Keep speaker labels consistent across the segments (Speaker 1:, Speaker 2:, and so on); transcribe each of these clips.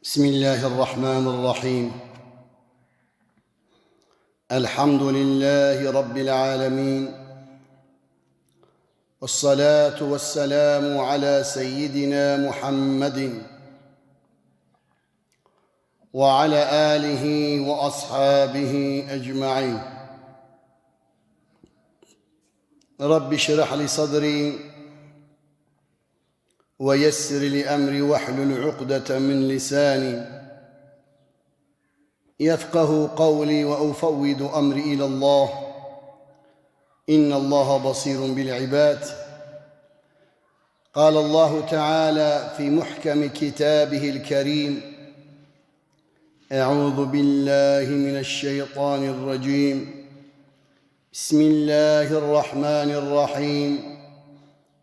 Speaker 1: بسم الله الرحمن الرحيم. الحمد لله رب العالمين، والصلاة والسلام على سيدنا محمد وعلى آله وأصحابه أجمعين. رب اشرح لي صدري ويسر لي أمري واحلل عقدة من لساني يفقه قولي وأفوض أمري إلى الله، إن الله بصير بالعباد. قال الله تعالى في محكم كتابه الكريم: أعوذ بالله من الشيطان الرجيم، بسم الله الرحمن الرحيم.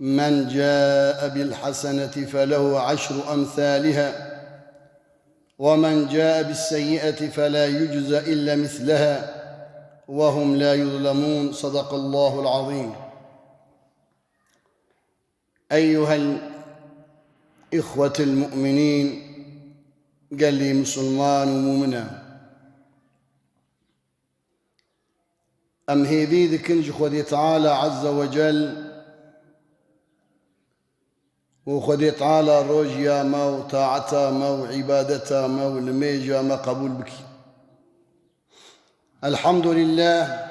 Speaker 1: من جاء بالحسنة فله 10 أمثالها ومن جاء بالسيئة فلا يجزى إلا مثلها وهم لا يظلمون. صدق الله العظيم. أيها الإخوة المؤمنين، قال لي مسلمان ومؤمنة، أم هذي ذكنج خذي تعالى عز وجل وخذي تعالى روجيا ما وطاعتا ما وعبادتا ما ولميجا ما قبول بك. الحمد لله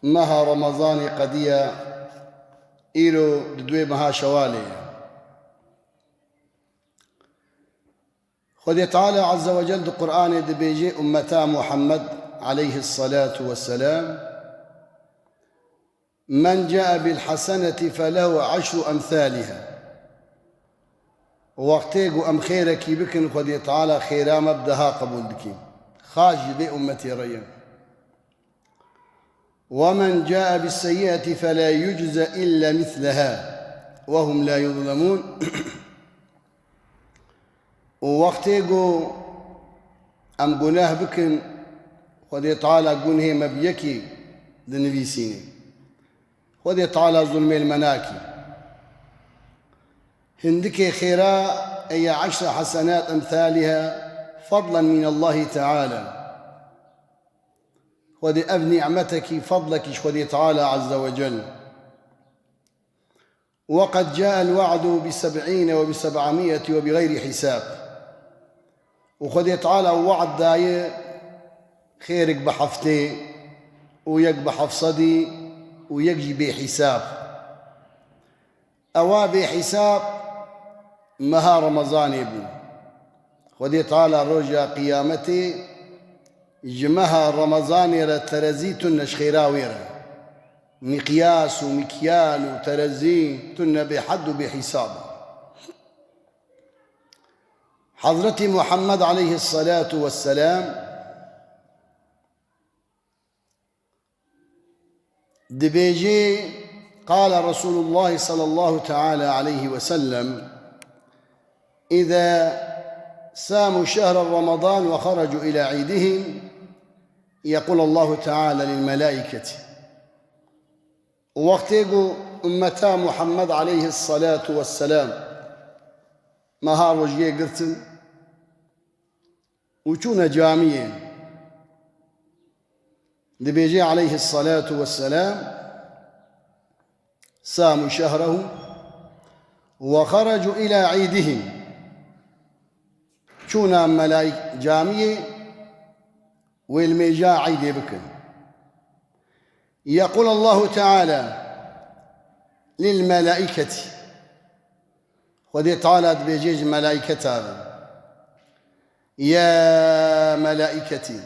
Speaker 1: مها رمضان قديا إيرو دوي مها شوالي. خذي تعالى عز وجل دو قرآن دبيجي أمتا محمد عليه الصلاة والسلام: من جاء بالحسنة فله 10 أمثالها. وقتيقو أم خيرك بكن خذي تعالى خيرا مبدها قبول بك خاج ذي أمتي ريا. ومن جاء بالسيئة فلا يجزى إلا مثلها وهم لا يظلمون. ووقتيقو أم قناه بكن خذي تعالى قنه مبيكي ذنبي سيني خذي تعالى ظلم المناكي هندك خيرا أي 10 حسنات أمثالها فضلا من الله تعالى. خذي أب نعمتك فضلك خذي تعالى عز وجل. وقد جاء الوعد ب70 وب700 وبغير حساب. وخذي تعالى وعد داي خيرك بحفتي ويك بحفصدي ويجي بحساب. أوا بحساب مها رمضان يبو خذي تعالى رجع قيامتي جمها رمضان رترزي تنش خيراويرا مقياس ومكيال وترزي تن بحد وبحساب. حضرتي محمد عليه الصلاة والسلام دبيجي قال رسول الله صلى الله تعالى عليه وسلم: إذا ساموا شهر رمضان وخرجوا إلى عيدهم يقول الله تعالى للملائكة. وقتيقوا أمتا محمد عليه الصلاة والسلام مهار وجيه قرتن وشون جاميين. دبيجي عليه الصلاة والسلام ساموا شهره وخرجوا إلى عيدهم شونا ملايك جامية والميجا عيد بكن. يقول الله تعالى للملائكة خذي تعالى دبيجيج ملائكة هذا: يا ملائكتي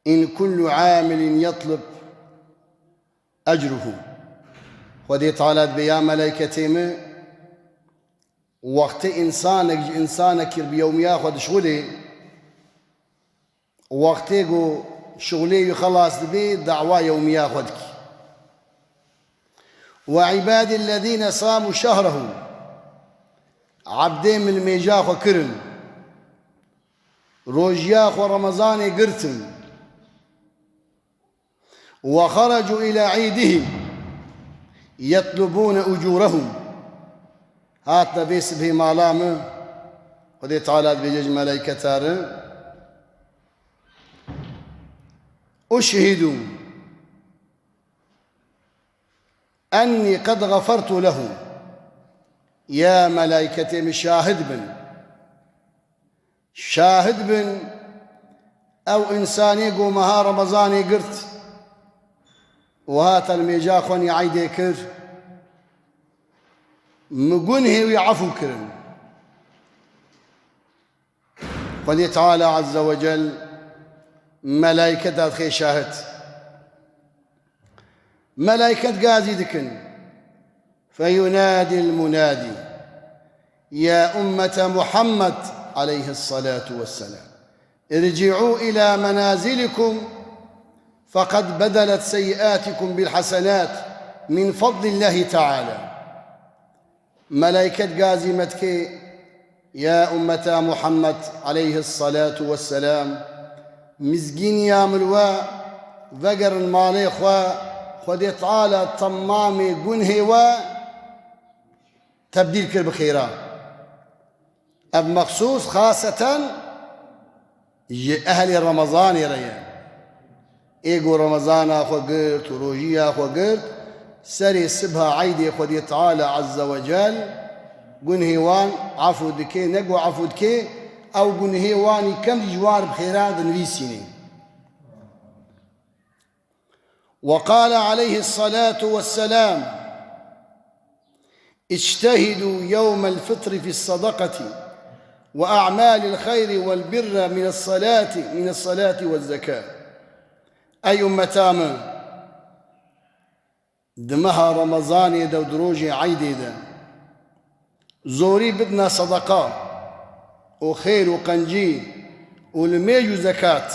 Speaker 1: إن كل عامل يطلب أجره. خذي تعالى بيا ملائكتي وقت إنسانك بيوم ياخذ شغلي وقتيقو شغلي يخلص بي دعوة يوم ياخذك. وعباد الذين صاموا شهره عبدين من الميجاخ وكرن روجياخ ورمضان قرتن وخرجوا إلى عيدهم يطلبون أجورهم هات بيس به مالامه خدي تعالى بيجي ملائكة أشهد أني قد غفرت له. يا ملائكتي مشاهد بن شاهد بن أو إنساني قومها رمضاني قرت وهات الميجا خوني عيدي كر مقنه ويعفو كرن. قال تعالى عز وجل ملائكة خي شاهد ملائكة قازي دكن فينادي المنادي يا أمة محمد عليه الصلاة والسلام ارجعوا إلى منازلكم فقد بدلت سيئاتكم بالحسنات من فضل الله تعالى. ملائكة قازي متكي يا أمة محمد عليه الصلاة والسلام مزقين يا ملوا ذقر المالي خذ تعالى طمامي قنهي و تبديل كل بخيرا أب مخصوص خاصة أهل رمضان يريان إيقو رمضان أخو قرت وروجية أخو قرت سري سبها عيدي خذ تعالى عز وجل قنهي وان عفو دكي نقو عفو دكي أو قنهي واني كم جوار بخيرات نويسيني. وقال عليه الصلاة والسلام اجتهدوا يوم الفطر في الصدقة وأعمال الخير والبر من الصلاة والزكاة. أي أمتام دمها رمضان يدو دروجي عيدي دا زوري بدنا صدقة وخير وقنجي والميج زكاة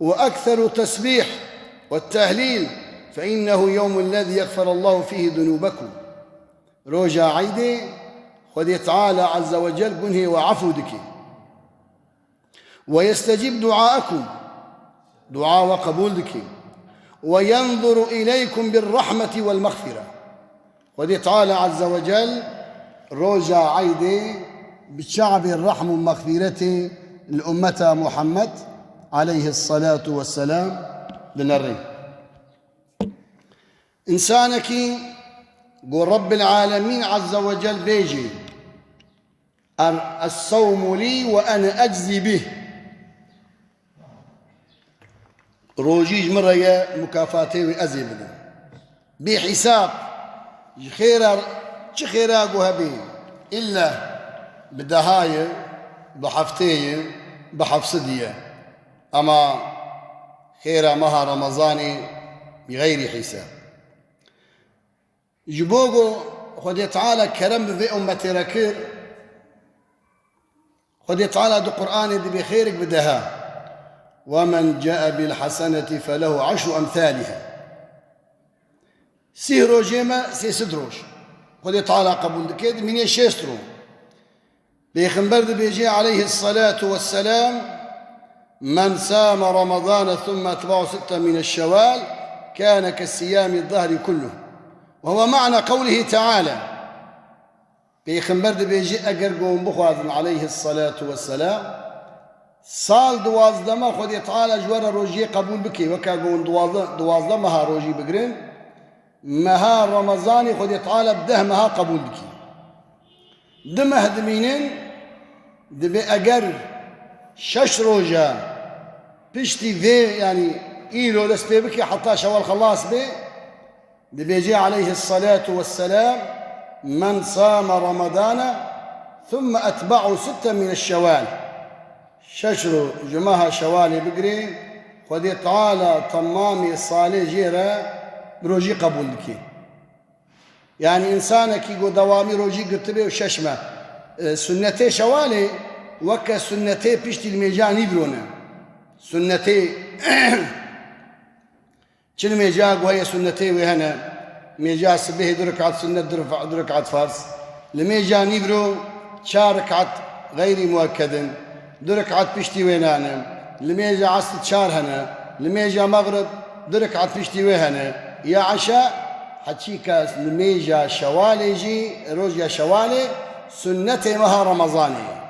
Speaker 1: وأكثر تسبيح والتهليل فإنه يوم الذي يغفر الله فيه ذنوبكم. روجا عيدي خذ تعالى عز وجل قنه وعفو دكي ويستجيب دعاءكم دعاء وقبول دكي وينظر إليكم بالرحمة والمغفرة. خذ تعالى عز وجل روجا عيدي بالشعب الرحم والمغفرة الأمة محمد عليه الصلاة والسلام بنري إنسانك قول رب العالمين عز وجل بيجي الصوم لي وأنا أجزي به روجيج مرة يا مكافاتي وأزي بده بحساب خيرا قوها به إلا بدهاية بحفتية بحفصدية أما خيرا مها رمضاني بغير حساب. جبوغو خذ تعالى كرم بذي أمتي ركير خذ تعالى دو قرآن دي بخيرك بدها ومن جاء بالحسنة فله 10 أمثالها سيرو جيما سيسدروش خذ تعالى قبول كيد من يشيسترو بيخنبر دي بيجي عليه الصلاة والسلام من سام رمضان ثم أتبعه 6 من الشوال كان كالصيام الظهر كله. وهو معنى قوله تعالى بيخنبر دي بيجي أقرقون بخوازن عليه الصلاة والسلام صال دوازدما خذ تعالى جوار روجي قبول بكي وكاقون دوازدمها روجي بقرين مها رمضاني خذ تعالى بده مها قبول بكي دمه دمينين دبي أقر 6 روجا بشتي في يعني إيلو لسبي بكي حتى شوال خلاص بي بيجي عليه الصلاة والسلام من صام رمضان ثم أتبعه 6 من الشوال 6 جماها شوالي بقري خذي تعالى طمامي صالي جيرا بروجي قبول لكي يعني إنسانك يقول دوامي روجي قلت بيه وششمة سنتي شوالي وكا سنتي بيشتي الميجان يبرونا سنتي شنو ميجاق وهي سنتي وهنا ميجا سبيه دركعة سنة دركعة فارس لميجا نيبرو 4 ركعة غير مؤكد دركعة بيشتي وينانا لميجا عصر 4 هنا لميجا مغرب دركعة بيشتي وهنا يا عشاء حتشيكا لميجا شوالي جي روجيا شوالي سنة مها رمضاني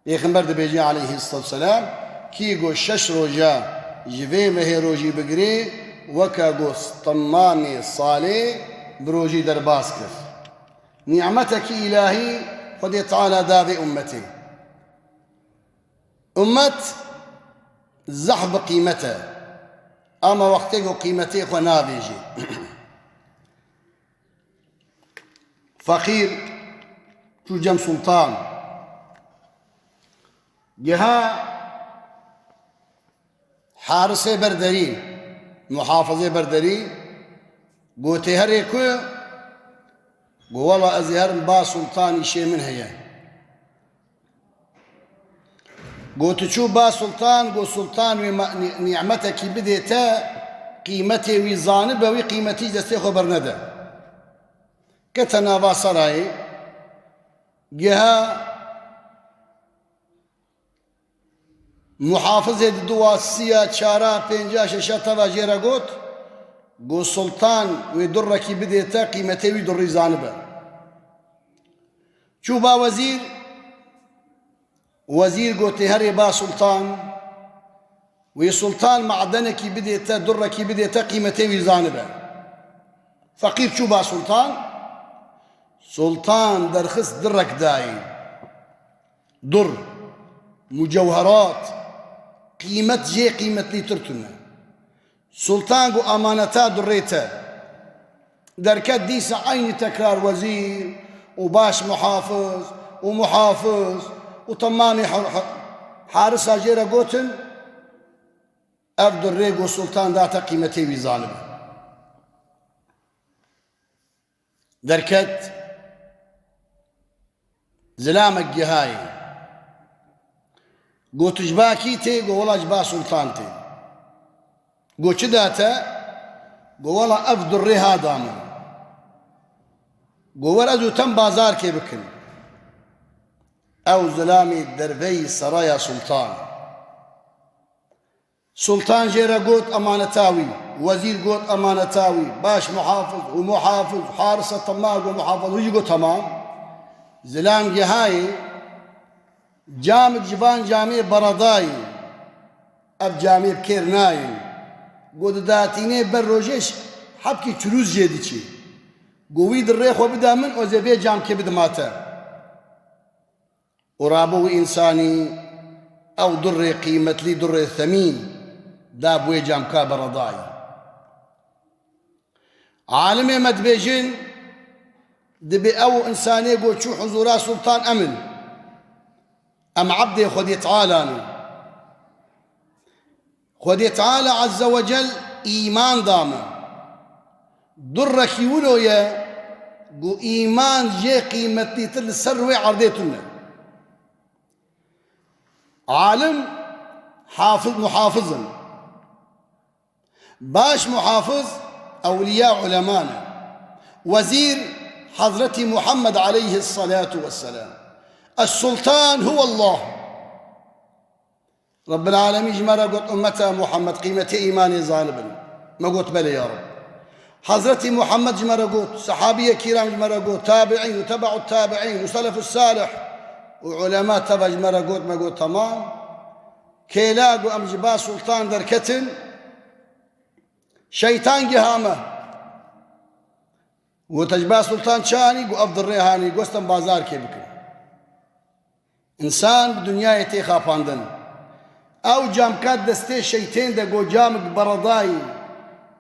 Speaker 1: پیغمبر دبیجی علیه السلام کی گو شش روجا جوی مه روجی بگری وکا گو طمامی صالح بروجی درباس کر نعمتك إلهي خد تعالى دابي أمتي أمت زحب قيمته أما وقته قيمته ونابيجي فقير شو جم سلطان جها حارس بردري محافظة بردري قوتي هريكو قو والله أزهر با سلطاني شيء من هي قوت شو با سلطان قو سلطان نعمتك بديتا قيمتي وزانبه وقيمتي دستي خبر ندى كتنا با سراي جها محافظة دواسية شارع بينجاش شتوا جيرا قوت قو سلطان ويدرك بديتا قيمتي ويدر زانبه شو با وزير قوتي هري با سلطان وسلطان معدنك بديتا درك بديتا قيمتي وزانبه فقير شو با سلطان درخص درك داي در مجوهرات قيمة جي قيمة لي ترتنا سلطان قو أمانتا دريتا دركات ديسا عين تكرار وزير وباش محافظ ومحافظ وطماني حارسة جيرا قوتن أفضل ريق والسلطان داتا قيمتي بظالمة دركات زلامك جهاي قوت جباكي تي قو والله جبا سلطان تي قو چداتا قو والله أفضل ريها داما قو ورأزو تم بازار كي بكن أو زلامي دربي سرايا سلطان جيرا قوت أمانتاوي وزير قوت أمانتاوي باش محافظ ومحافظ حارس الطماق ومحافظ ويجي قوت تمام زلام جهاي جامع جبان جامع برداي أب جامع بكيرناي قوت داتيني بروجيش حبكي تروز جيدي قويد الريخ وبدا من وزبي جام كبد ماتا ورابو إنساني أو در قيمة لي در ثمين دابوي جام كابر ضاي عالمي مدبيجين دبي أو إنساني قول شو حضورا سلطان أمن أم عبدي خدي تعالى خدي تعالى عز وجل إيمان دامه درك يولو يا قو إيمان جي قيمتي تل سروي عرضيتنا عالم حافظ محافظا باش محافظ أولياء علمانا وزير حضرة محمد عليه الصلاة والسلام السلطان هو الله رب العالمين جمرا قلت أمتا محمد قيمة إيماني ظالبا ما قلت بلي يا رب حضرة محمد جمرا قلت صحابية كرام جمرا قلت تابعين وتبعوا التابعين وسلف الصالح وعلماء تبع جمرا قلت ما قلت تمام كيلاقوا أم جبا سلطان دركتن شيطان جهامة وتجبا سلطان شاني وأفضل ريهاني قوستن بازار كيبك إنسان بدنيا يتي خافاندن أو جامكات دستي شيطان دا قو جامك برداي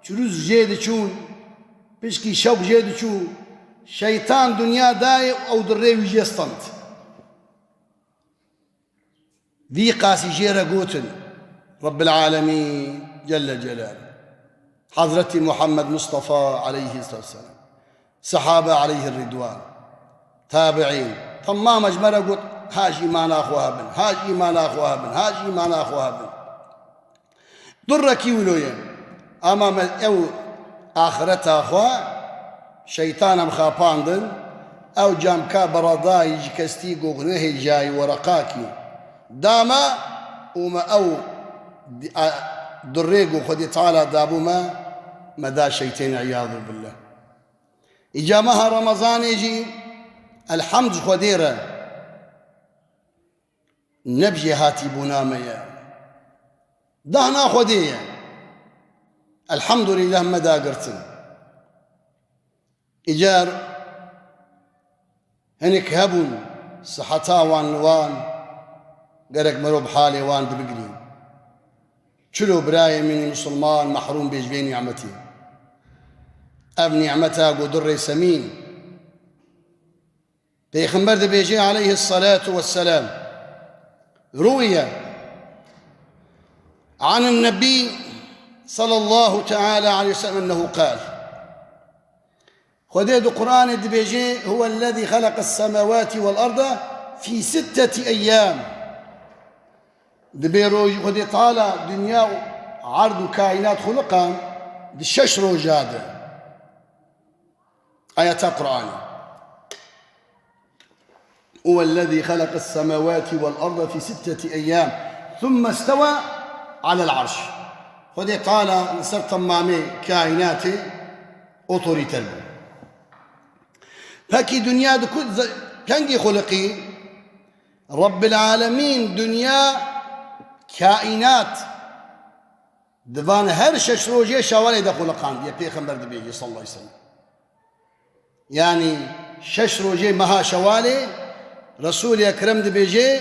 Speaker 1: چروز جيد چون بشكي شوق جيد چون شيطان دنيا داي أو دري ويجستنت ذي قاسي جيرا قوتن رب العالمين جل جلاله حضرة محمد مصطفى عليه الصلاة والسلام صحابة عليه الرضوان تابعين تمام أجمرا قلت هاج إيمان أخوها بن هاج إيمان أخوها بن هاج إيمان أخوها بن دركي ولويا أمام أو آخرتها أخوها شيطان مخاباندن أو جامكا برضاي جكستي قوغنه جاي ورقاكي داما وما أو دريقو خدي تعالى دابوما مدى شيطان عياذ بالله إجامها رمضان يجي الحمد خديرة نبجي هاتي بنامية دهنا خدية الحمد لله مدى قرتن إجار هنك هبون صحتا وان قرق مروب حالي وان دبقرين شلو براي من مسلمان محروم بيجبين نعمتي أب نعمتها قدر سمين بيخنبر بيجي عليه الصلاة والسلام روي عن النبي صلى الله تعالى عليه وسلم أنه قال خديد قرآن بيجي هو الذي خلق السماوات والأرض في 6 أيام دبيرو خدي طالع دنيا عرض كائنات خلقان دشش روجاده آيات القرآن هو الذي خلق السماوات والأرض في 6 أيام ثم استوى على العرش خدي طالع نصر تمامي كائناتي أطوري تربو فكي دنيا دكود كنجي خلقي رب العالمين دنيا كائنات دفان هر شش روجي شوالي دخل قان يا بيخمبر دبيجي صلى الله عليه وسلم يعني شش روجي مها شوالي رسول أكرم دبيجي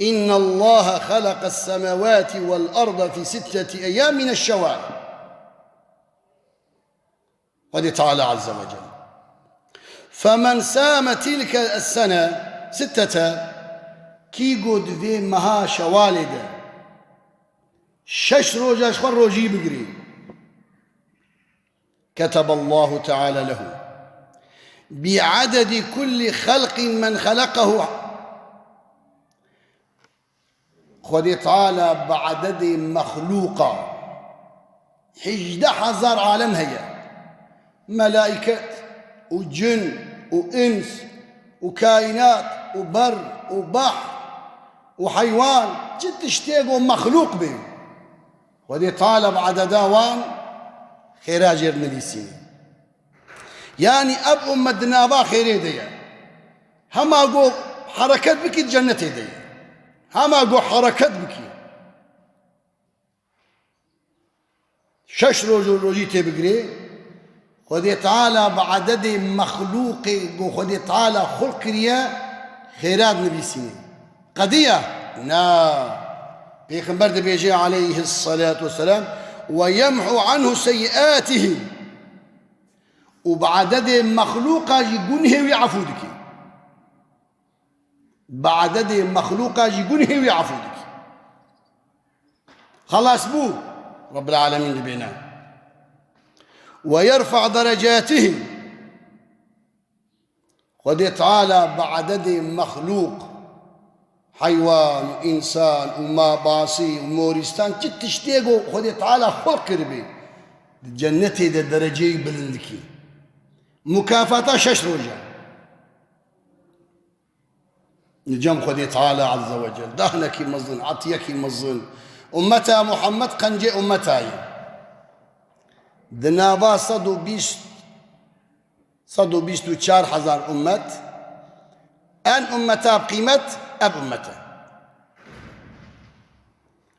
Speaker 1: إن الله خلق السماوات والأرض في 6 أيام من الشوال قد تعالى عز وجل فمن سام تلك السنة 6 كي قد في مها شوالده 6 روجا شخر روجي بقري كتب الله تعالى له بعدد كل خلق من خلقه خذ تعالى بعدد مخلوقة 11,000 عالم هي ملائكة وجن وإنس وكائنات وبر وبحر وحيوان جد اشتاقوا مخلوق به ودي طالب عدداوان خيراجر نديسين يعني أب أم الدنابا خيري دي هما قو حركات بكي جنتي دي هما قو حركات بكي 6 روجي تبقري ودي تعالى بعدد مخلوق ودي تعالى خلق ريا خيرات نبيسين قضية نا بيخنبر بيجي عليه الصلاة والسلام ويمحو عنه سيئاته وبعدد مخلوقة يقونه ويعفودك بعدد مخلوقة يقونه ويعفودك خلاص بو رب العالمين بينا ويرفع درجاته قد تعالى بعدد مخلوق حيوان وإنسان وما باصي ومورستان تشتيقوا خد تعالى خلق ربي جنتي دا درجي بلندكي مكافأة 6 روجا نجم خد تعالى عز وجل دهنك مظن عطيك مظن أمتا محمد قنجي أمتاي دنابا 124,000 أمت أن أمتا بقيمة أب أمته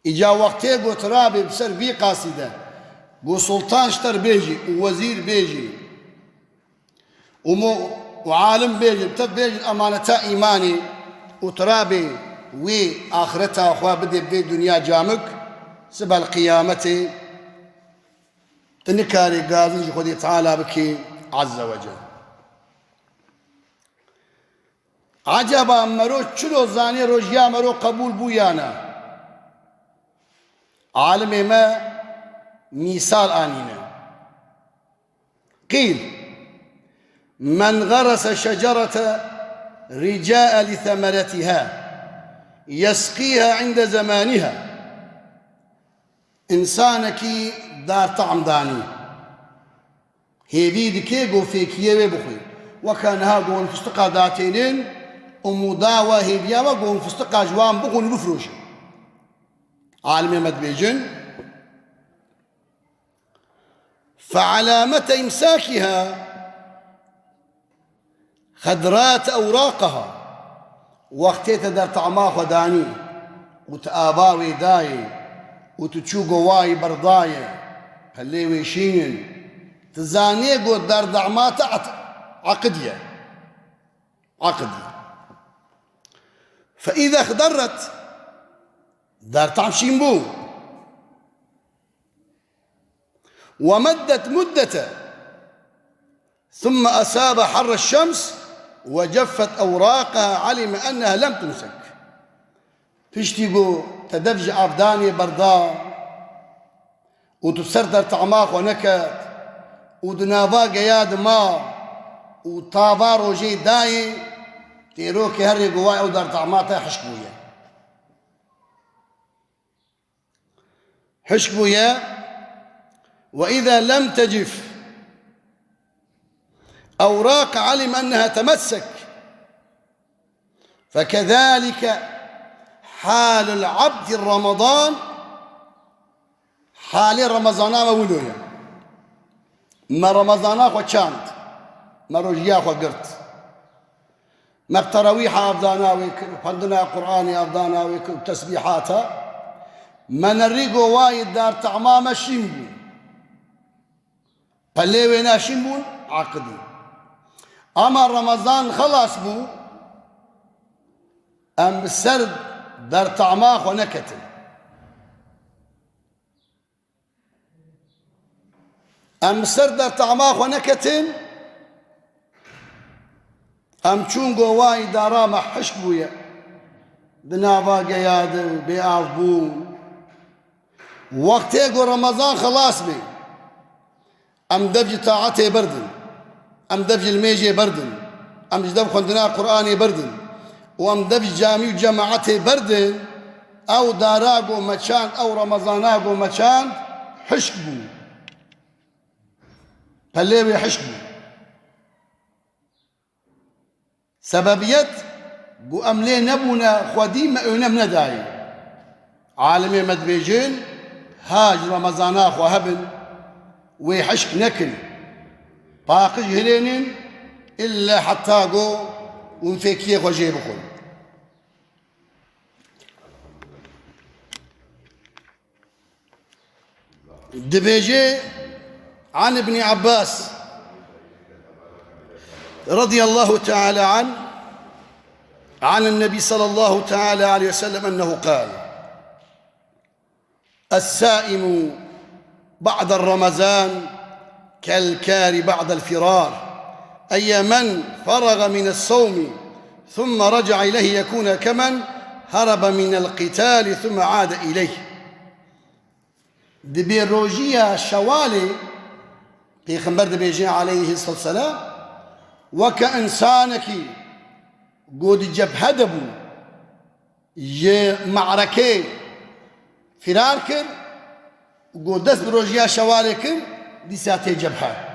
Speaker 1: إجا وقتي قلت رابي بسر في قاصدة قو سلطان شتر بيجي ووزير بيجي وعالم بيجي بتب بيجي أمانتا إيماني وترابي وي آخرتها أخوة بدي بدي دنيا جامك سبا القيامة تنكاري قاضي خذي تعالى بك عز وجل عجبا مرو چلو زاني روجيا مرو قبول بويانا عالم ما مثال آنينا قيل من غرس شجرة رجاء لثمرتها يسقيها عند زمانها إنسانك دار طعم داني هيبي دكي قو فيكيه بخوي وكان ها قو الفستقى داتينين ومداوى هيبيا وقو الفستقى جوان بخو نفروش عالم مدبيجن فعلامة إمساكها خدرات أوراقها وقتيت در طعماخ وداني وتآباوي داي وتتشوقواي برداي هليوي شين تزاني قد در دعمات عقدية فإذا خضرت دار طعم شينبو ومدت مدة ثم أصاب حر الشمس وجفت أوراقها علم أنها لم تمسك تشتيقو تدفج أبداني بردا وتسردر طعماق ونكت ودنابا قياد ما وطابا روجي داي تيروكي هري قواي أو دار طعماتها حشكويا وإذا لم تجف أوراق علم أنها تمسك فكذلك حال العبد رمضان حال رمضان مولويا ما رمضان وشانت ما رجيا وقرت ما التراويح أفضانا وعندنا قرآن أفضانا وتسبيحاتها ما نريقو وايد دار طعمام الشنبو فالليوينا شنبو عقدي أما رمضان خلاص بو أم سرد دار طعماخ ونكتل أم سرد دار طعماخ ونكتل أم چونگو واي داراما حشبويا بنابا قيادة وبيعافبو وقتيقو رمضان خلاص بي أم دبج طاعتي بردن أم دبج الميجي بردن أم جدب خندنا قرآني بردن وأم دبج جامي وجماعتي بردن أو داراقو مچان أو رمضاناقو مچان حشبو فالليوي حشبو سببيت بو أملي نبونا خودي مأونا من داي عالمي مدبيجين هاج رمضانا خو هبن ويحشك نكل باقي هلينين إلا حتى قو ونفكيه وجيه بخل دبيجي عن ابن عباس رضي الله تعالى عنه عن النبي صلى الله تعالى عليه وسلم أنه قال السائم بعد الرمضان كالكار بعد الفرار أي من فرغ من الصوم ثم رجع إليه يكون كمن هرب من القتال ثم عاد إليه دبي روجيا شوالي بيخمبر دبيجي عليه الصلاة والسلام وكإنسانك قد جبهة دبو معركة فرار كر وقد دست بروجيا شوالي كر دي ساتي جبهة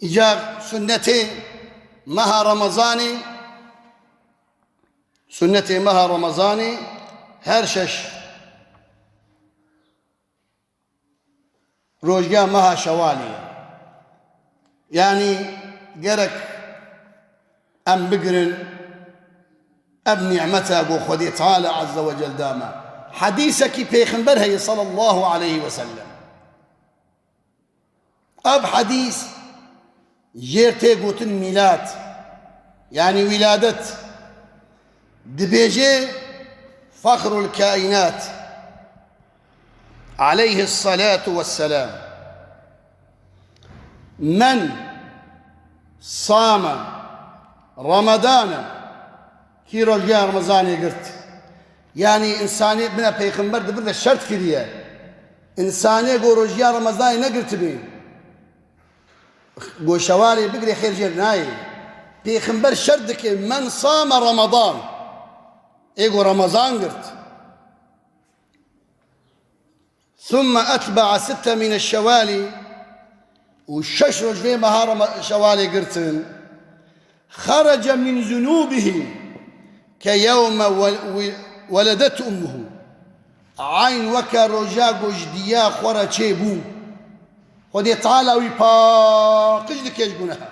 Speaker 1: إجا سنتي مها رمضاني سنتي مها رمضاني هرشش روجيا مها شوالي يعني قرك أم بقرن أب نعمته أبو خدي تعالى عز وجل داما حديثك بيخنبرها صلى الله عليه وسلم أب حديث جيرتي قوتن ميلاد يعني ولادة دبيجي فخر الكائنات عليه الصلاة والسلام من صام رمضان كي رجع رمضان قلت يعني إنساني بنا بيخمبر دبرنا الشرط كريه إنساني قو رجع رمضان نقلت بيه قو شوالي بقري خير جرناي بيخمبر شردك من صام رمضان إيقو رمضان قلت ثم أتبع 6 من الشوالي والشش رجلي مهار شوالي قرتن خرج من ذنوبه كيوم ولدت أمه عين وكا رجاق جديا خورا تشيبو خدي تعالى ويباقش لك يجبونها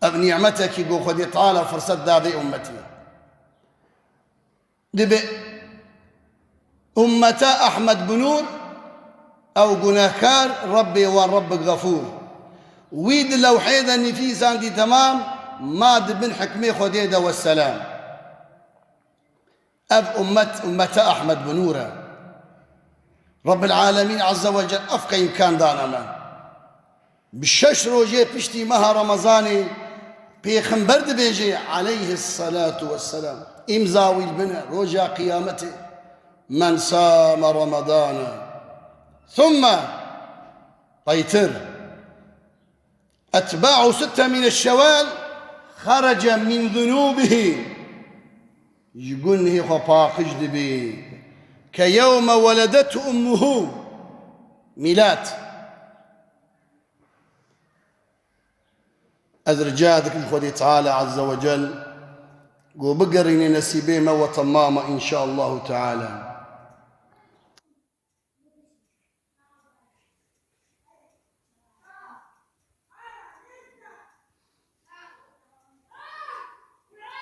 Speaker 1: أب نعمتك يقول خدي تعالى فرصة دادي أمتي دبي أمتا أحمد بنور أو جناكار ربي وربك غفور ويد لو حيدا نفيس عندي تمام ما دبن حكمي خديدا والسلام أب أمتا أحمد بنورا رب العالمين عز وجل أفقى إمكان دانما بالشش روجي بشتي مها رمضاني بيخنبر بيجي عليه الصلاة والسلام إمزاوي البنى رجع قيامته من صام رمضان ثم قيتر أتباع 6 من الشوال خرج من ذنوبه يقول خطاقج دبي كيوم ولدته أمه ميلاد أدرجاتك الخدي تعالى عز وجل وبقرني نسيبي موة ماما إن شاء الله تعالى